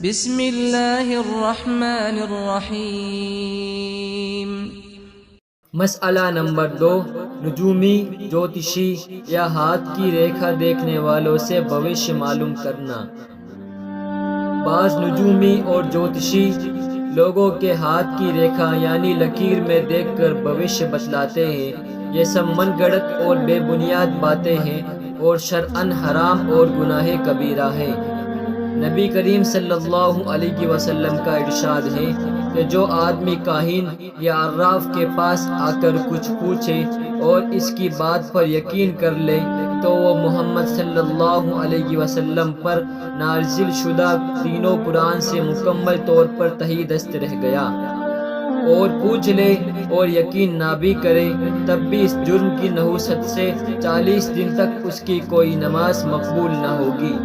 بسم اللہ الرحمن الرحیم۔ مسئلہ نمبر 2، نجومی، جوتشی یا ہاتھ کی ریکھا دیکھنے والوں سے بھوشیہ معلوم کرنا۔ بعض نجومی اور جوتشی لوگوں کے ہاتھ کی ریکھا یعنی لکیر میں دیکھ کر بھوشیہ بتلاتے ہیں۔ یہ سب من گھڑت اور بے بنیاد باتیں ہیں اور شرعاً حرام اور گناہ کبیرہ ہے۔ نبی کریم صلی اللہ علیہ وسلم کا ارشاد ہے کہ جو آدمی کاہن یا عراف کے پاس آ کر کچھ پوچھے اور اس کی بات پر یقین کر لے تو وہ محمد صلی اللہ علیہ وسلم پر نازل شدہ تینوں قرآن سے مکمل طور پر تحت دست رہ گیا، اور پوچھ لے اور یقین نہ بھی کرے تب بھی اس جرم کی نحوست سے 40 دن تک اس کی کوئی نماز مقبول نہ ہوگی۔